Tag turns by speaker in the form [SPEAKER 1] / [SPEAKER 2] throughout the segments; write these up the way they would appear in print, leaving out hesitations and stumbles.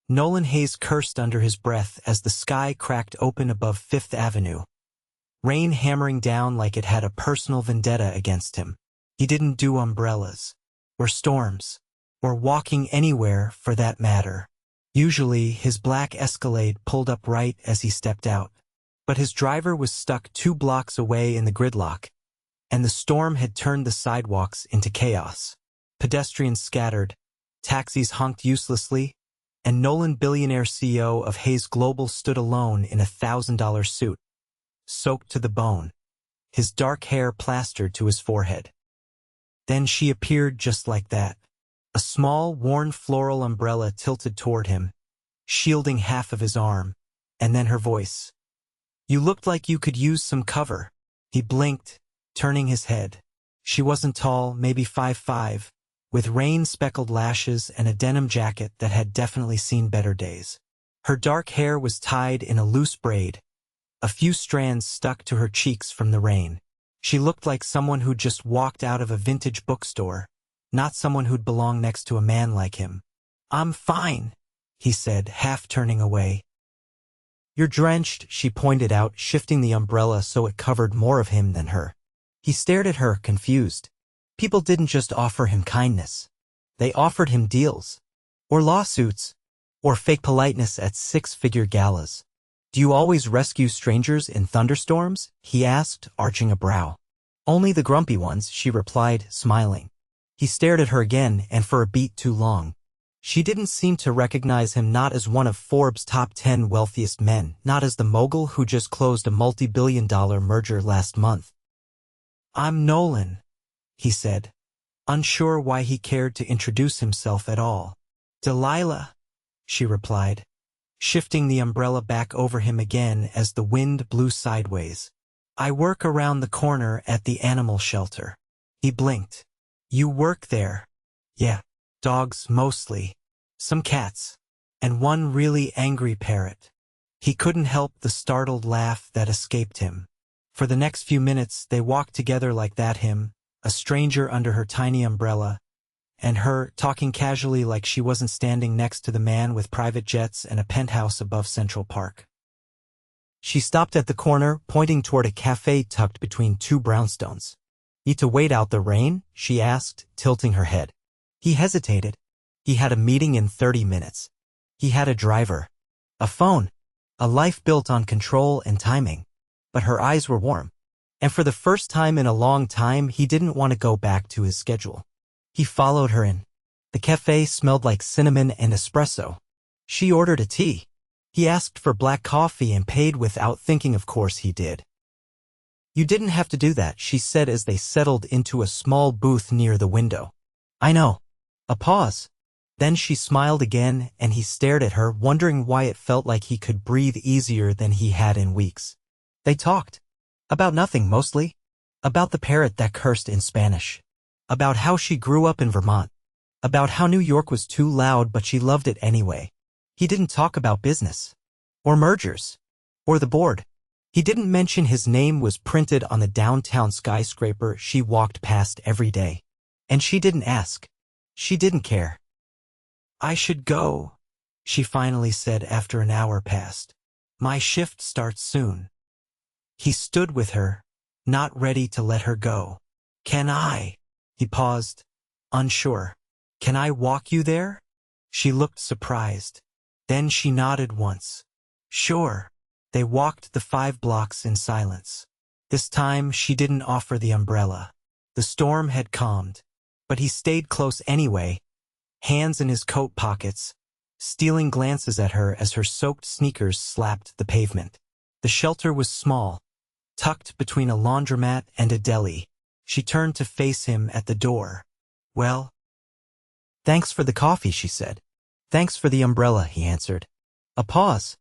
[SPEAKER 1] Nolan Hayes cursed under his breath as the sky cracked open above Fifth Avenue, rain hammering down like it had a personal vendetta against him. He didn't do umbrellas, or storms, or walking anywhere for that matter. Usually, his black Escalade pulled up right as he stepped out, but his driver was stuck 2 blocks away in the gridlock, and the storm had turned the sidewalks into chaos. Pedestrians scattered, taxis honked uselessly, and Nolan, Billionaire CEO of Hayes Global, stood alone in a $1,000 suit, soaked to the bone, his dark hair plastered to his forehead. Then she appeared just like that, a small, worn floral umbrella tilted toward him, shielding half of his arm, and then her voice. "You looked like you could use some cover." He blinked, turning his head. She wasn't tall, maybe 5'5", with rain-speckled lashes and a denim jacket that had definitely seen better days. Her dark hair was tied in a loose braid, a few strands stuck to her cheeks from the rain. She looked like someone who'd just walked out of a vintage bookstore, not someone who'd belong next to a man like him. "I'm fine," he said, half turning away. "You're drenched," she pointed out, shifting the umbrella so it covered more of him than her. He stared at her, confused. People didn't just offer him kindness. They offered him deals, or lawsuits, or fake politeness at 6-figure galas. "Do you always rescue strangers in thunderstorms?" he asked, arching a brow. "Only the grumpy ones," she replied, smiling. He stared at her again, and for a beat too long. She didn't seem to recognize him, not as one of Forbes' top 10 wealthiest men, not as the mogul who just closed a multi-billion-dollar merger last month. "I'm Nolan," he said, unsure why he cared to introduce himself at all. "Delilah," she replied, shifting the umbrella back over him again as the wind blew sideways. "I work around the corner at the animal shelter." He blinked. "You work there?" "Yeah. Dogs, mostly. Some cats. And one really angry parrot." He couldn't help the startled laugh that escaped him. For the next few minutes, they walked together like that, him, a stranger under her tiny umbrella, and her, talking casually like she wasn't standing next to the man with private jets and a penthouse above Central Park. She stopped at the corner, pointing toward a cafe tucked between 2 brownstones. "Need to wait out the rain?" she asked, tilting her head. He hesitated. He had a meeting in 30 minutes. He had a driver, a phone, a life built on control and timing. But her eyes were warm. And for the first time in a long time, he didn't want to go back to his schedule. He followed her in. The cafe smelled like cinnamon and espresso. She ordered a tea. He asked for black coffee and paid without thinking. Of course he did. "You didn't have to do that," she said as they settled into a small booth near the window. "I know." A pause. Then she smiled again, and he stared at her, wondering why it felt like he could breathe easier than he had in weeks. They talked. About nothing, mostly. About the parrot that cursed in Spanish. About how she grew up in Vermont. About how New York was too loud but she loved it anyway. He didn't talk about business. Or mergers. Or the board. He didn't mention his name was printed on the downtown skyscraper she walked past every day. And she didn't ask. She didn't care. "I should go," she finally said after an hour passed. "My shift starts soon." He stood with her, not ready to let her go. "Can I?" He paused, unsure. "Can I walk you there?" She looked surprised. Then she nodded once. "Sure." They walked the 5 blocks in silence. This time she didn't offer the umbrella. The storm had calmed, but he stayed close anyway, hands in his coat pockets, stealing glances at her as her soaked sneakers slapped the pavement. The shelter was small, tucked between a laundromat and a deli. She turned to face him at the door. "Well?" "Thanks for the coffee," she said. "Thanks for the umbrella," he answered. A pause.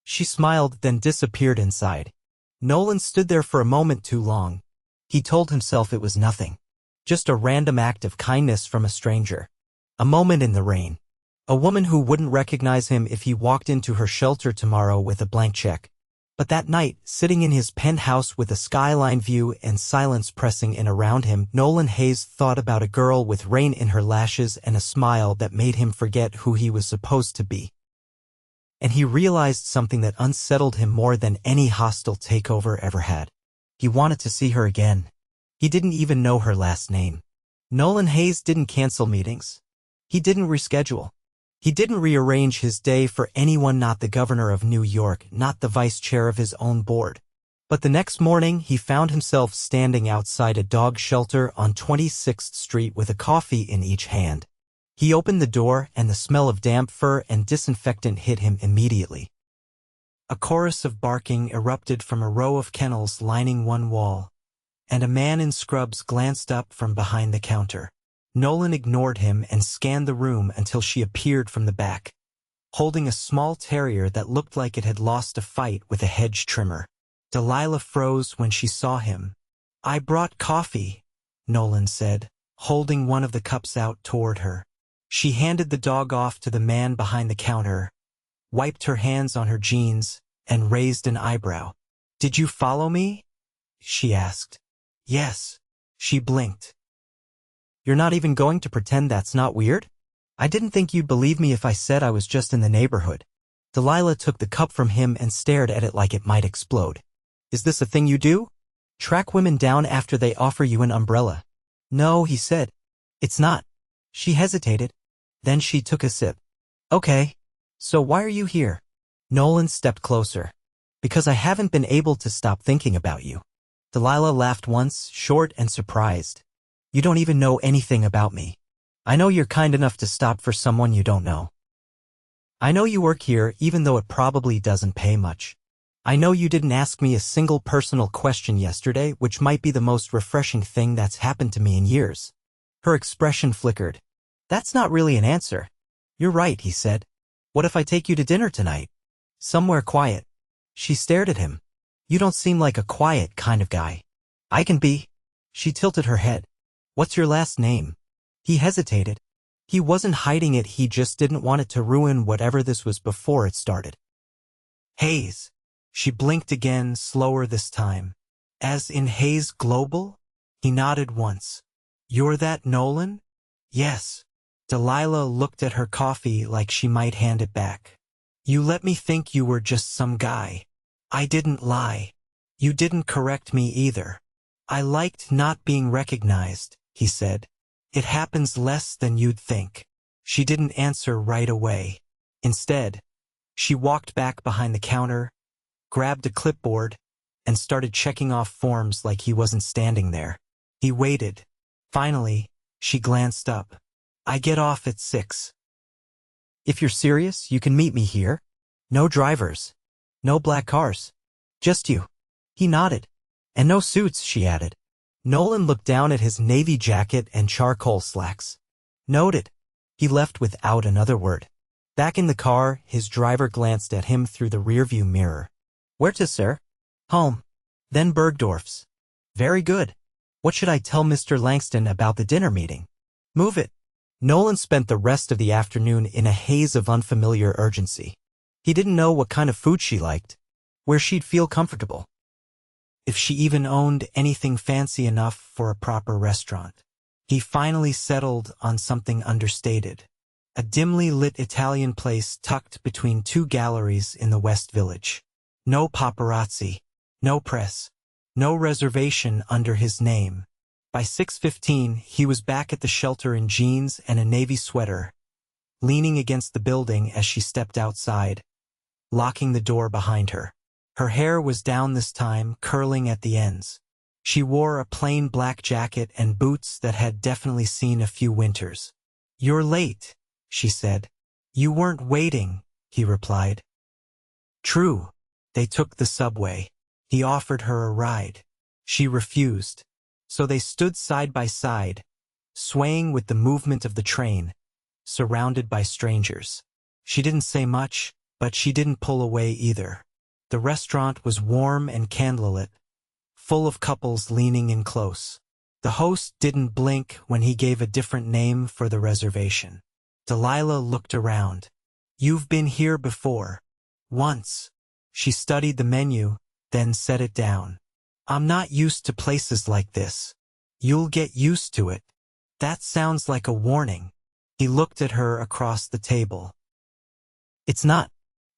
[SPEAKER 1] She smiled, then disappeared inside. Nolan stood there for a moment too long. He told himself it was nothing. Just a random act of kindness from a stranger. A moment in the rain. A woman who wouldn't recognize him if he walked into her shelter tomorrow with a blank check. But that night, sitting in his penthouse with a skyline view and silence pressing in around him, Nolan Hayes thought about a girl with rain in her lashes and a smile that made him forget who he was supposed to be. and he realized something that unsettled him more than any hostile takeover ever had. He wanted to see her again. He didn't even know her last name. Nolan Hayes didn't cancel meetings. He didn't reschedule. He didn't rearrange his day for anyone, not the governor of New York, not the vice chair of his own board. But the next morning, he found himself standing outside a dog shelter on 26th Street with a coffee in each hand. He opened the door, and the smell of damp fur and disinfectant hit him immediately. A chorus of barking erupted from a row of kennels lining one wall, and a man in scrubs glanced up from behind the counter. Nolan ignored him and scanned the room until she appeared from the back, holding a small terrier that looked like it had lost a fight with a hedge trimmer. Delilah froze when she saw him. "I brought coffee," Nolan said, holding one of the cups out toward her. She handed the dog off to the man behind the counter, wiped her hands on her jeans, and raised an eyebrow. "Did you follow me?" she asked. "Yes." She blinked. "You're not even going to pretend that's not weird? I didn't think you'd believe me if I said I was just in the neighborhood." Delilah took the cup from him and stared at it like it might explode. "Is this a thing you do? Track women down after they offer you an umbrella?" "No," he said. "It's not." She hesitated. Then she took a sip. "Okay. So why are you here?" Nolan stepped closer. "Because I haven't been able to stop thinking about you." Delilah laughed once, short and surprised. "You don't even know anything about me. I know you're kind enough to stop for someone you don't know. I know you work here even though it probably doesn't pay much. I know you didn't ask me a single personal question yesterday, which might be the most refreshing thing that's happened to me in years." Her expression flickered. "That's not really an answer." "You're right," he said. "What if I take you to dinner tonight? Somewhere quiet?" She stared at him. "You don't seem like a quiet kind of guy." "I can be." She tilted her head. "What's your last name?" He hesitated. He wasn't hiding it, he just didn't want it to ruin whatever this was before it started. "Hayes." She blinked again, slower this time. "As in Hayes Global?" He nodded once. "You're that Nolan?" "Yes." Delilah looked at her coffee like she might hand it back. "You let me think you were just some guy. I didn't lie. You didn't correct me either. I liked not being recognized," he said. "It happens less than you'd think." She didn't answer right away. Instead, she walked back behind the counter, grabbed a clipboard, and started checking off forms like he wasn't standing there. He waited. Finally, she glanced up. "I get off at 6. If you're serious, you can meet me here. No drivers. No black cars. Just you." He nodded. "And no suits," she added. Nolan looked down at his navy jacket and charcoal slacks. "Noted." He left without another word. Back in the car, his driver glanced at him through the rearview mirror. "Where to, sir?" "Home. Then Bergdorf's." "Very good. What should I tell Mr. Langston about the dinner meeting?" "Move it." Nolan spent the rest of the afternoon in a haze of unfamiliar urgency. He didn't know what kind of food she liked, where she'd feel comfortable, if she even owned anything fancy enough for a proper restaurant. He finally settled on something understated. A dimly lit Italian place tucked between two galleries in the West Village. No paparazzi, no press, no reservation under his name. By 6:15, he was back at the shelter in jeans and a navy sweater, leaning against the building as she stepped outside, locking the door behind her. Her hair was down this time, curling at the ends. She wore a plain black jacket and boots that had definitely seen a few winters. "You're late," she said. "You weren't waiting," he replied. True. They took the subway. He offered her a ride. She refused. So they stood side by side, swaying with the movement of the train, surrounded by strangers. She didn't say much, but she didn't pull away either. The restaurant was warm and candlelit, full of couples leaning in close. The host didn't blink when he gave a different name for the reservation. Delilah looked around. "You've been here before." "Once." She studied the menu, then set it down. "I'm not used to places like this." "You'll get used to it." "That sounds like a warning." He looked at her across the table. "It's not.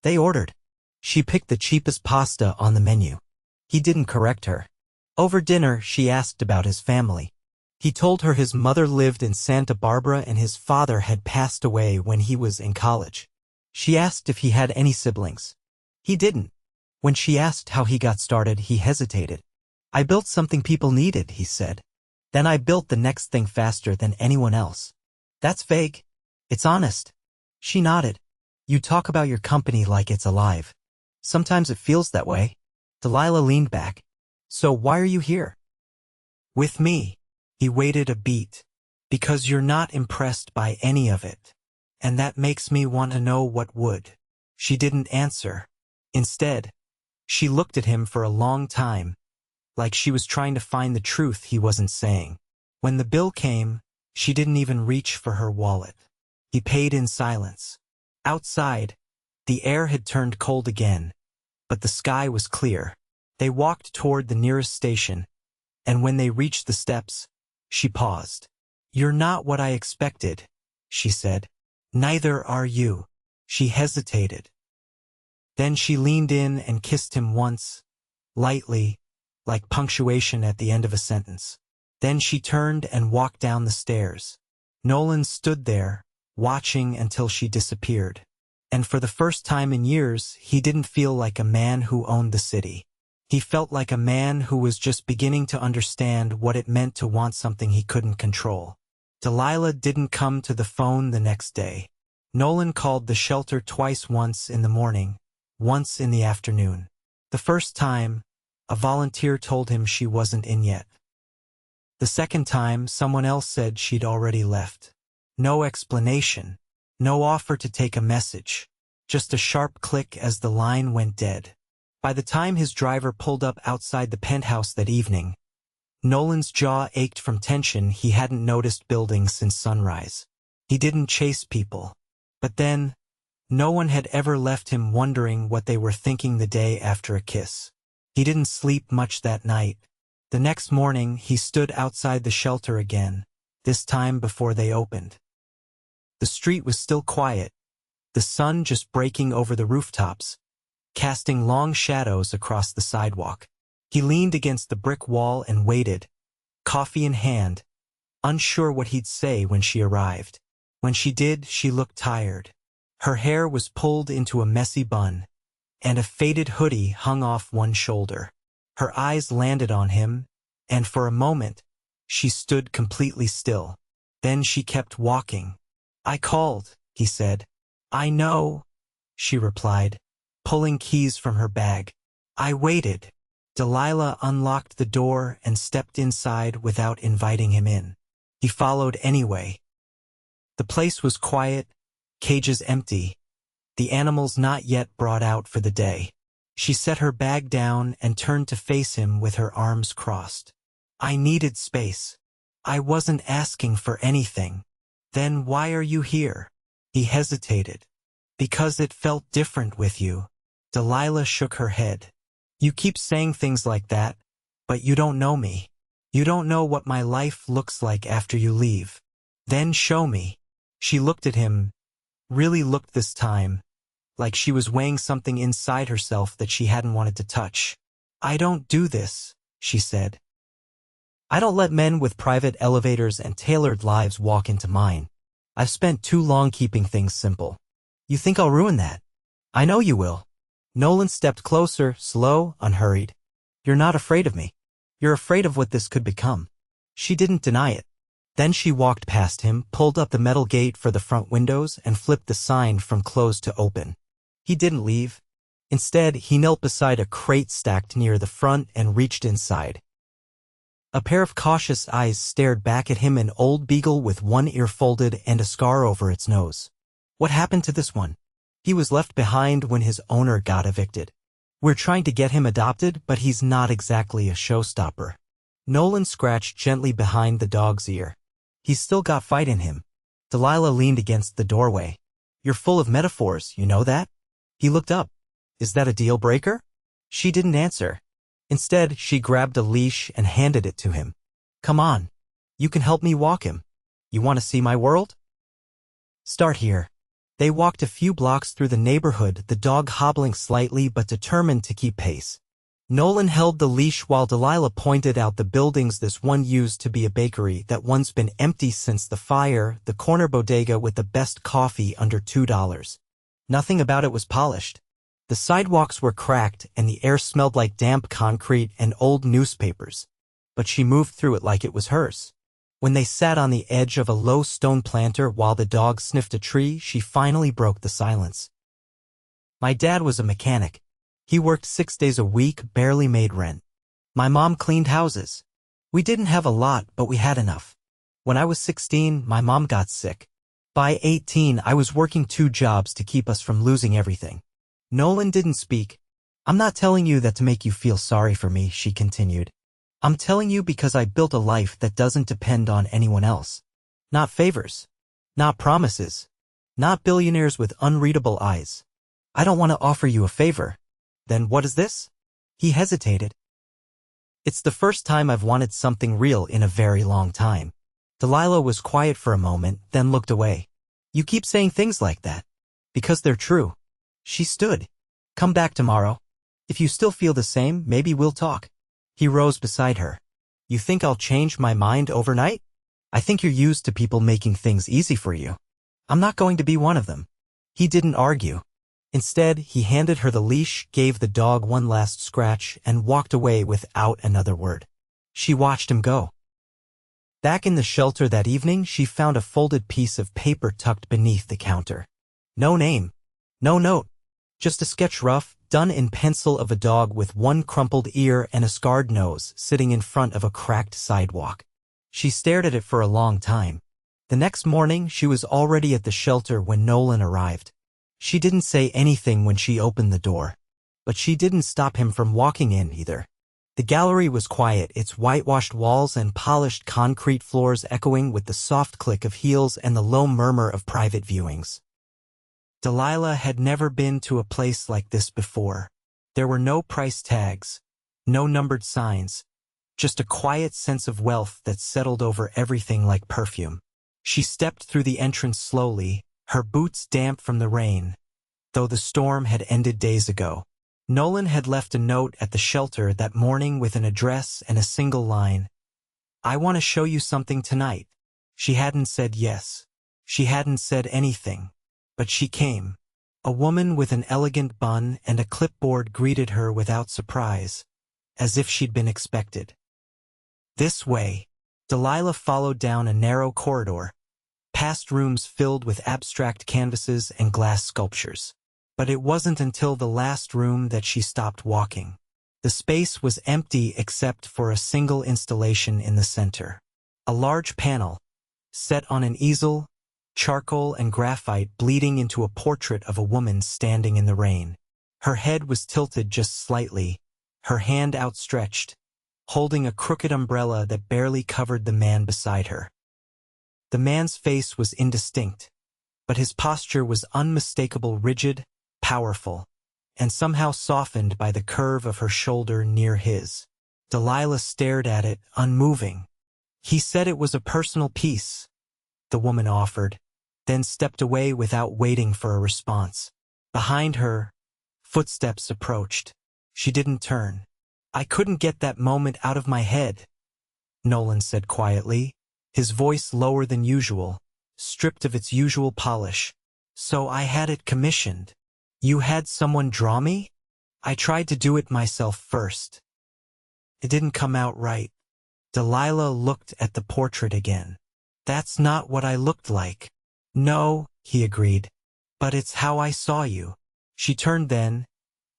[SPEAKER 1] They ordered. She picked the cheapest pasta on the menu. He didn't correct her. Over dinner, she asked about his family. He told her his mother lived in Santa Barbara and his father had passed away when he was in college. She asked if he had any siblings. He didn't. When she asked how he got started, he hesitated. I built something people needed, he said. Then I built the next thing faster than anyone else. That's vague. It's honest. She nodded. You talk about your company like it's alive. Sometimes it feels that way. Delilah leaned back. So why are you here? With me. He waited a beat. Because you're not impressed by any of it. And that makes me want to know what would. She didn't answer. Instead, she looked at him for a long time, like she was trying to find the truth he wasn't saying. When the bill came, she didn't even reach for her wallet. He paid in silence. Outside, the air had turned cold again, but the sky was clear. They walked toward the nearest station, and when they reached the steps, she paused. You're not what I expected, she said. Neither are you. She hesitated. Then she leaned in and kissed him once, lightly, like punctuation at the end of a sentence. Then she turned and walked down the stairs. Nolan stood there, watching until she disappeared. And for the first time in years, he didn't feel like a man who owned the city. He felt like a man who was just beginning to understand what it meant to want something he couldn't control. Delilah didn't come to the phone the next day. Nolan called the shelter twice, once in the morning, once in the afternoon. The first time, a volunteer told him she wasn't in yet. The second time, someone else said she'd already left. No explanation, no offer to take a message, just a sharp click as the line went dead. By the time his driver pulled up outside the penthouse that evening, Nolan's jaw ached from tension. He hadn't noticed buildings since sunrise. He didn't chase people. But then, no one had ever left him wondering what they were thinking the day after a kiss. He didn't sleep much that night. The next morning, he stood outside the shelter again, this time before they opened. The street was still quiet, the sun just breaking over the rooftops, casting long shadows across the sidewalk. He leaned against the brick wall and waited, coffee in hand, unsure what he'd say when she arrived. When she did, she looked tired. Her hair was pulled into a messy bun, and a faded hoodie hung off one shoulder. Her eyes landed on him, and for a moment, she stood completely still. Then she kept walking. I called, he said. I know, she replied, pulling keys from her bag. I waited. Delilah unlocked the door and stepped inside without inviting him in. He followed anyway. The place was quiet, cages empty, the animals not yet brought out for the day. She set her bag down and turned to face him with her arms crossed. I needed space. I wasn't asking for anything. Then why are you here? He hesitated. Because it felt different with you. Delilah shook her head. You keep saying things like that, but you don't know me. You don't know what my life looks like after you leave. Then show me. She looked at him, really looked this time, like she was weighing something inside herself that she hadn't wanted to touch. I don't do this, she said. I don't let men with private elevators and tailored lives walk into mine. I've spent too long keeping things simple. You think I'll ruin that? I know you will. Nolan stepped closer, slow, unhurried. You're not afraid of me. You're afraid of what this could become. She didn't deny it. Then she walked past him, pulled up the metal gate for the front windows, and flipped the sign from closed to open. He didn't leave. Instead, he knelt beside a crate stacked near the front and reached inside. A pair of cautious eyes stared back at him, an old beagle with one ear folded and a scar over its nose. What happened to this one? He was left behind when his owner got evicted. We're trying to get him adopted, but he's not exactly a showstopper. Nolan scratched gently behind the dog's ear. He's still got fight in him. Delilah leaned against the doorway. You're full of metaphors, you know that? He looked up. Is that a deal breaker? She didn't answer. Instead, she grabbed a leash and handed it to him. Come on. You can help me walk him. You want to see my world? Start here. They walked a few blocks through the neighborhood, the dog hobbling slightly but determined to keep pace. Nolan held the leash while Delilah pointed out the buildings this one used to be a bakery that one's been empty since the fire, the corner bodega with the best coffee under $2. Nothing about it was polished. The sidewalks were cracked and the air smelled like damp concrete and old newspapers. But she moved through it like it was hers. When they sat on the edge of a low stone planter while the dog sniffed a tree, she finally broke the silence. My dad was a mechanic. He worked 6 days a week, barely made rent. My mom cleaned houses. We didn't have a lot, but we had enough. When I was 16, my mom got sick. By 18, I was working 2 jobs to keep us from losing everything. Nolan didn't speak. I'm not telling you that to make you feel sorry for me, she continued. I'm telling you because I built a life that doesn't depend on anyone else. Not favors. Not promises. Not billionaires with unreadable eyes. I don't want to offer you a favor. Then what is this? He hesitated. It's the first time I've wanted something real in a very long time. Delilah was quiet for a moment, then looked away. You keep saying things like that. Because they're true. She stood. Come back tomorrow. If you still feel the same, maybe we'll talk. He rose beside her. You think I'll change my mind overnight? I think you're used to people making things easy for you. I'm not going to be one of them. He didn't argue. Instead, he handed her the leash, gave the dog one last scratch, and walked away without another word. She watched him go. Back in the shelter that evening, she found a folded piece of paper tucked beneath the counter. No name. No note. Just a sketch rough, done in pencil of a dog with one crumpled ear and a scarred nose sitting in front of a cracked sidewalk. She stared at it for a long time. The next morning, she was already at the shelter when Nolan arrived. She didn't say anything when she opened the door. But she didn't stop him from walking in either. The gallery was quiet, its whitewashed walls and polished concrete floors echoing with the soft click of heels and the low murmur of private viewings. Delilah had never been to a place like this before. There were no price tags, no numbered signs, just a quiet sense of wealth that settled over everything like perfume. She stepped through the entrance slowly, her boots damp from the rain, though the storm had ended days ago. Nolan had left a note at the shelter that morning with an address and a single line. I want to show you something tonight. She hadn't said yes. She hadn't said anything. But she came. A woman with an elegant bun and a clipboard greeted her without surprise, as if she'd been expected. This way. Delilah followed down a narrow corridor, past rooms filled with abstract canvases and glass sculptures. But it wasn't until the last room that she stopped walking. The space was empty except for a single installation in the center. A large panel, set on an easel, charcoal and graphite bleeding into a portrait of a woman standing in the rain. Her head was tilted just slightly, her hand outstretched, holding a crooked umbrella that barely covered the man beside her. The man's face was indistinct, but his posture was unmistakable, rigid, powerful, and somehow softened by the curve of her shoulder near his. Delilah stared at it, unmoving. He said it was a personal piece, the woman offered, then stepped away without waiting for a response. Behind her, footsteps approached. She didn't turn. I couldn't get that moment out of my head, Nolan said quietly, his voice lower than usual, stripped of its usual polish. So I had it commissioned. You had someone draw me? I tried to do it myself first. It didn't come out right. Delilah looked at the portrait again. That's not what I looked like. No, he agreed. But it's how I saw you. She turned then,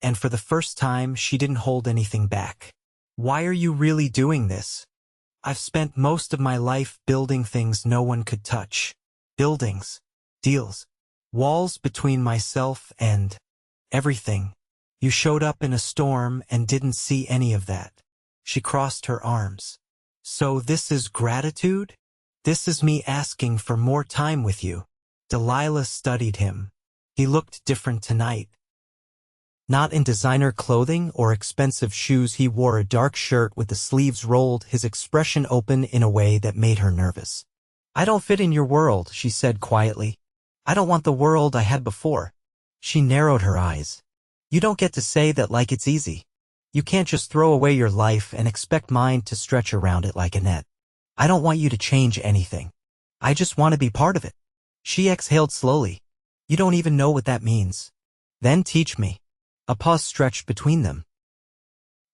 [SPEAKER 1] and for the first time she didn't hold anything back. Why are you really doing this? I've spent most of my life building things no one could touch. Buildings, deals, walls between myself and everything. You showed up in a storm and didn't see any of that. She crossed her arms. So this is gratitude? This is me asking for more time with you. Delilah studied him. He looked different tonight. Not in designer clothing or expensive shoes, he wore a dark shirt with the sleeves rolled, his expression open in a way that made her nervous. I don't fit in your world, she said quietly. I don't want the world I had before. She narrowed her eyes. You don't get to say that like it's easy. You can't just throw away your life and expect mine to stretch around it like a net. I don't want you to change anything. I just want to be part of it. She exhaled slowly. You don't even know what that means. Then teach me. A pause stretched between them.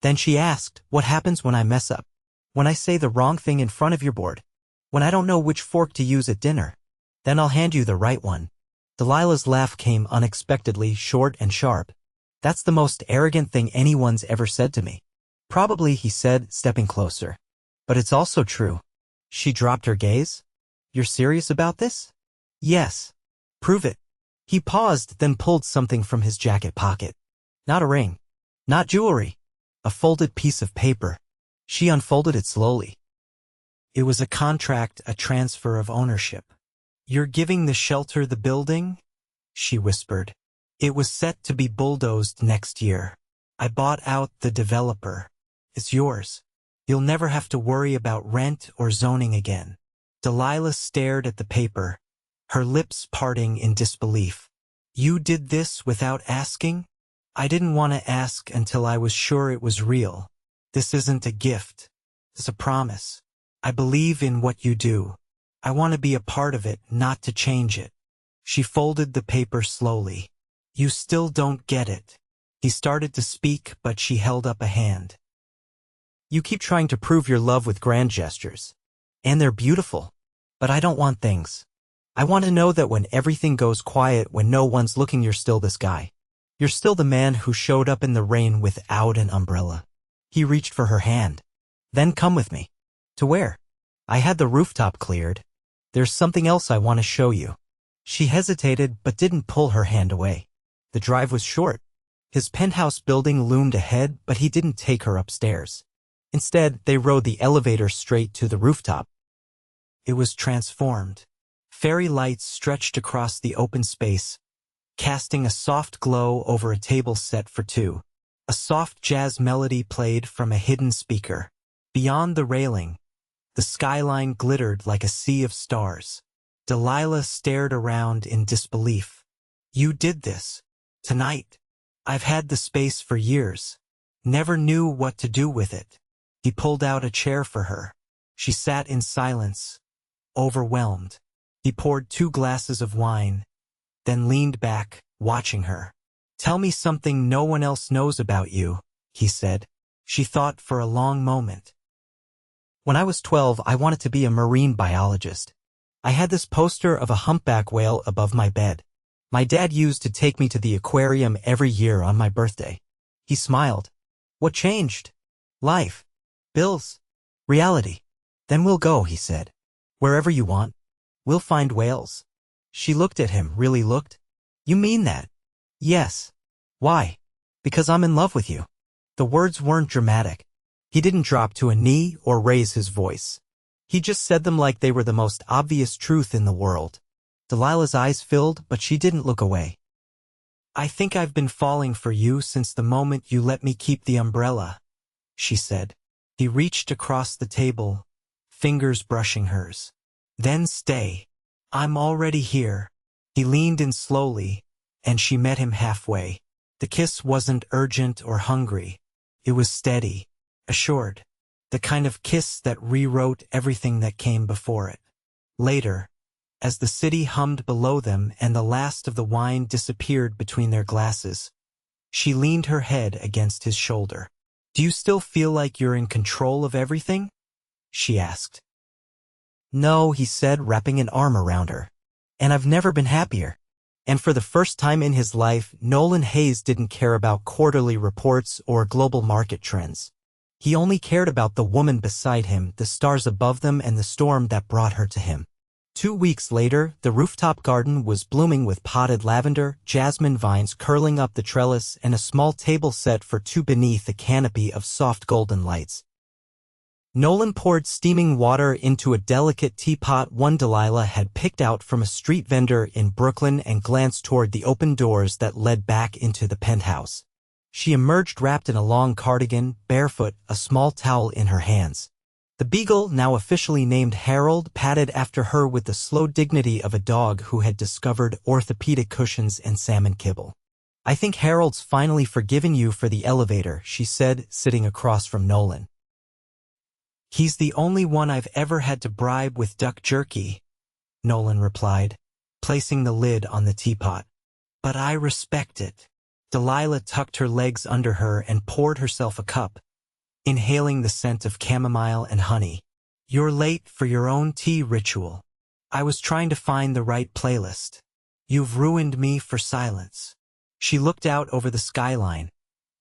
[SPEAKER 1] Then she asked, what happens when I mess up? When I say the wrong thing in front of your board? When I don't know which fork to use at dinner? Then I'll hand you the right one. Delilah's laugh came unexpectedly short and sharp. That's the most arrogant thing anyone's ever said to me. Probably, he said, stepping closer. But it's also true. She dropped her gaze. You're serious about this? Yes. Prove it. He paused, then pulled something from his jacket pocket. Not a ring. Not jewelry. A folded piece of paper. She unfolded it slowly. It was a contract, a transfer of ownership. You're giving the shelter the building? She whispered. It was set to be bulldozed next year. I bought out the developer. It's yours. You'll never have to worry about rent or zoning again. Delilah stared at the paper, her lips parting in disbelief. You did this without asking? I didn't want to ask until I was sure it was real. This isn't a gift. It's a promise. I believe in what you do. I want to be a part of it, not to change it. She folded the paper slowly. You still don't get it. He started to speak, but she held up a hand. You keep trying to prove your love with grand gestures. And they're beautiful. But I don't want things. I want to know that when everything goes quiet, when no one's looking, you're still this guy. You're still the man who showed up in the rain without an umbrella. He reached for her hand. Then come with me. To where? I had the rooftop cleared. There's something else I want to show you. She hesitated but didn't pull her hand away. The drive was short. His penthouse building loomed ahead, but he didn't take her upstairs. Instead, they rode the elevator straight to the rooftop. It was transformed. Fairy lights stretched across the open space, casting a soft glow over a table set for two. A soft jazz melody played from a hidden speaker. Beyond the railing, the skyline glittered like a sea of stars. Delilah stared around in disbelief. You did this. Tonight. I've had the space for years. Never knew what to do with it. He pulled out a chair for her. She sat in silence, overwhelmed. He poured 2 glasses of wine, then leaned back, watching her. Tell me something no one else knows about you, he said. She thought for a long moment. When I was 12, I wanted to be a marine biologist. I had this poster of a humpback whale above my bed. My dad used to take me to the aquarium every year on my birthday. He smiled. What changed? Life. Bills. Reality. Then we'll go, he said. Wherever you want. We'll find whales. She looked at him, really looked. You mean that? Yes. Why? Because I'm in love with you. The words weren't dramatic. He didn't drop to a knee or raise his voice. He just said them like they were the most obvious truth in the world. Delilah's eyes filled, but she didn't look away. I think I've been falling for you since the moment you let me keep the umbrella, she said. He reached across the table, fingers brushing hers. Then stay. I'm already here. He leaned in slowly, and she met him halfway. The kiss wasn't urgent or hungry. It was steady, assured. The kind of kiss that rewrote everything that came before it. Later, as the city hummed below them and the last of the wine disappeared between their glasses, she leaned her head against his shoulder. Do you still feel like you're in control of everything? She asked. No, he said, wrapping an arm around her. And I've never been happier. And for the first time in his life, Nolan Hayes didn't care about quarterly reports or global market trends. He only cared about the woman beside him, the stars above them, and the storm that brought her to him. 2 weeks later, the rooftop garden was blooming with potted lavender, jasmine vines curling up the trellis, and a small table set for 2 beneath a canopy of soft golden lights. Nolan poured steaming water into a delicate teapot one Delilah had picked out from a street vendor in Brooklyn and glanced toward the open doors that led back into the penthouse. She emerged wrapped in a long cardigan, barefoot, a small towel in her hands. The beagle, now officially named Harold, padded after her with the slow dignity of a dog who had discovered orthopedic cushions and salmon kibble. "I think Harold's finally forgiven you for the elevator," she said, sitting across from Nolan. "He's the only one I've ever had to bribe with duck jerky," Nolan replied, placing the lid on the teapot. "But I respect it." Delilah tucked her legs under her and poured herself a cup, inhaling the scent of chamomile and honey. "You're late for your own tea ritual. I was trying to find the right playlist. You've ruined me for silence." She looked out over the skyline,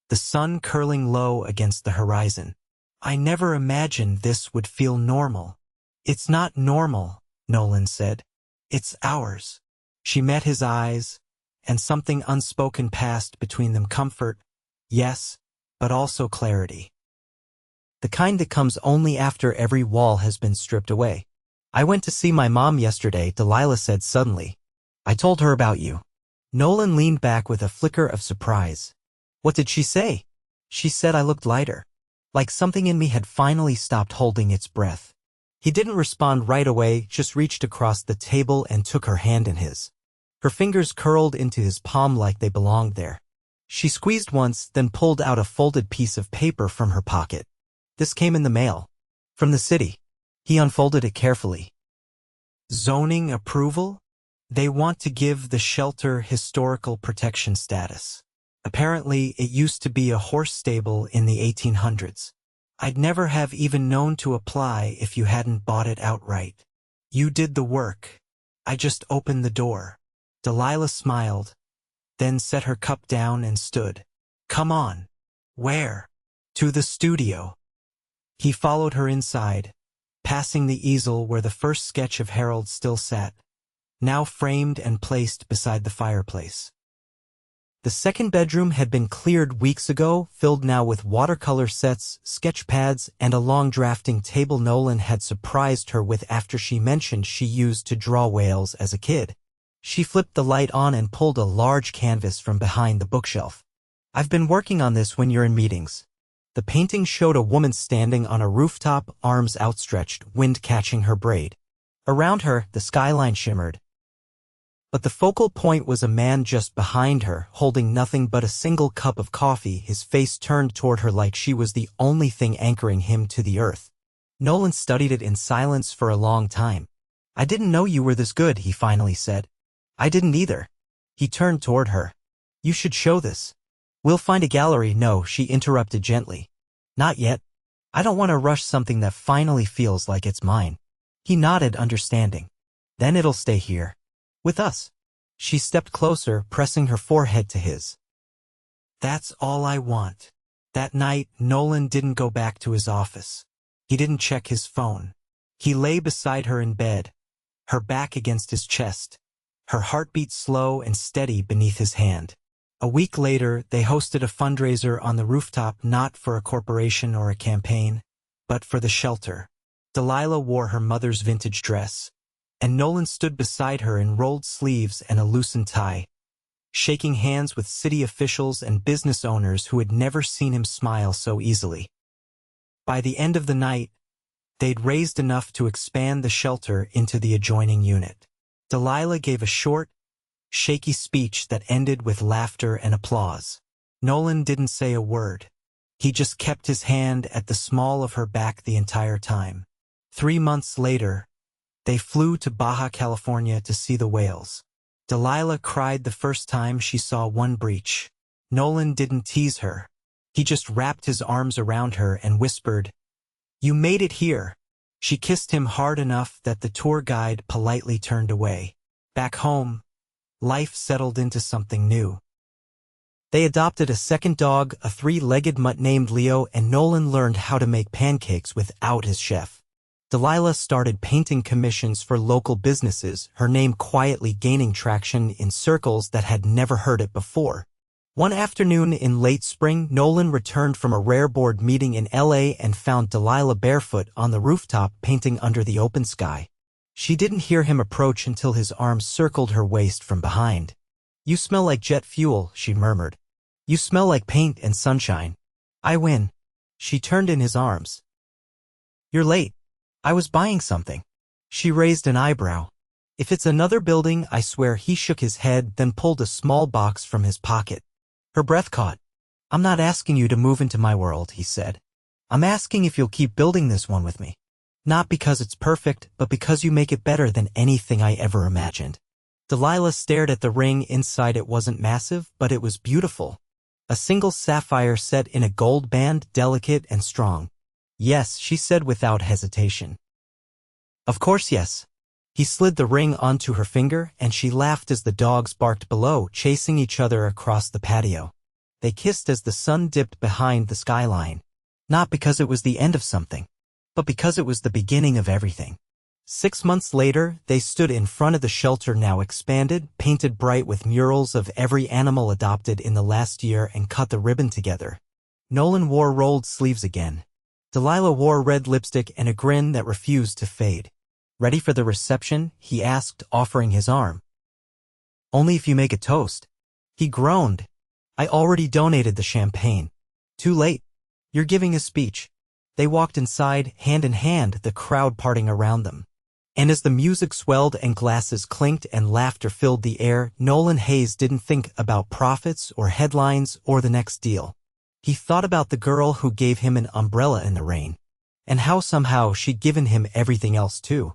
[SPEAKER 1] the sun curling low against the horizon. "I never imagined this would feel normal." "It's not normal," Nolan said. "It's ours." She met his eyes, and something unspoken passed between them. Comfort, yes, but also clarity. The kind that comes only after every wall has been stripped away. "I went to see my mom yesterday," Delilah said suddenly. "I told her about you." Nolan leaned back with a flicker of surprise. "What did she say?" "She said I looked lighter. Like something in me had finally stopped holding its breath." He didn't respond right away, just reached across the table and took her hand in his. Her fingers curled into his palm like they belonged there. She squeezed once, then pulled out a folded piece of paper from her pocket. "This came in the mail. From the city." He unfolded it carefully. "Zoning approval? They want to give the shelter historical protection status. Apparently, it used to be a horse stable in the 1800s. I'd never have even known to apply if you hadn't bought it outright. You did the work. I just opened the door." Delilah smiled, then set her cup down and stood. "Come on." "Where?" "To the studio." He followed her inside, passing the easel where the first sketch of Harold still sat, now framed and placed beside the fireplace. The second bedroom had been cleared weeks ago, filled now with watercolor sets, sketch pads, and a long drafting table Nolan had surprised her with after she mentioned she used to draw whales as a kid. She flipped the light on and pulled a large canvas from behind the bookshelf. "I've been working on this when you're in meetings." The painting showed a woman standing on a rooftop, arms outstretched, wind catching her braid. Around her, the skyline shimmered. But the focal point was a man just behind her, holding nothing but a single cup of coffee, his face turned toward her like she was the only thing anchoring him to the earth. Nolan studied it in silence for a long time. "I didn't know you were this good," he finally said. "I didn't either." He turned toward her. "You should show this." "We'll find a gallery." "No," she interrupted gently. "Not yet. I don't want to rush something that finally feels like it's mine." He nodded, understanding. "Then it'll stay here. With us." She stepped closer, pressing her forehead to his. "That's all I want." That night, Nolan didn't go back to his office. He didn't check his phone. He lay beside her in bed, her back against his chest, her heartbeat slow and steady beneath his hand. A week later, they hosted a fundraiser on the rooftop, not for a corporation or a campaign, but for the shelter. Delilah wore her mother's vintage dress, and Nolan stood beside her in rolled sleeves and a loosened tie, shaking hands with city officials and business owners who had never seen him smile so easily. By the end of the night, they'd raised enough to expand the shelter into the adjoining unit. Delilah gave a short, shaky speech that ended with laughter and applause. Nolan didn't say a word. He just kept his hand at the small of her back the entire time. 3 months later, they flew to Baja California to see the whales. Delilah cried the first time she saw one breach. Nolan didn't tease her. He just wrapped his arms around her and whispered, "You made it here." She kissed him hard enough that the tour guide politely turned away. Back home, life settled into something new. They adopted a second dog, a 3-legged mutt named Leo, and Nolan learned how to make pancakes without his chef. Delilah started painting commissions for local businesses, her name quietly gaining traction in circles that had never heard it before. One afternoon in late spring, Nolan returned from a rare board meeting in LA and found Delilah barefoot on the rooftop painting under the open sky. She didn't hear him approach until his arms circled her waist from behind. "You smell like jet fuel," she murmured. "You smell like paint and sunshine." "I win." She turned in his arms. You're late. I was buying something. She raised an eyebrow. If it's another building, I swear. He shook his head, then pulled a small box from his pocket. Her breath caught. I'm not asking you to move into my world, he said. I'm asking if you'll keep building this one with me. Not because it's perfect, but because you make it better than anything I ever imagined. Delilah stared at the ring. Inside it wasn't massive, but it was beautiful. A single sapphire set in a gold band, delicate and strong. Yes, she said without hesitation. Of course, yes. He slid the ring onto her finger, and she laughed as the dogs barked below, chasing each other across the patio. They kissed as the sun dipped behind the skyline. Not because it was the end of something, but because it was the beginning of everything. 6 months later, they stood in front of the shelter, now expanded, painted bright with murals of every animal adopted in the last year, and cut the ribbon together. Nolan wore rolled sleeves again. Delilah wore red lipstick and a grin that refused to fade. Ready for the reception? He asked, offering his arm. Only if you make a toast. He groaned. I already donated the champagne. Too late. You're giving a speech. They walked inside, hand in hand, the crowd parting around them. And as the music swelled and glasses clinked and laughter filled the air, Nolan Hayes didn't think about profits or headlines or the next deal. He thought about the girl who gave him an umbrella in the rain, and how somehow she'd given him everything else too.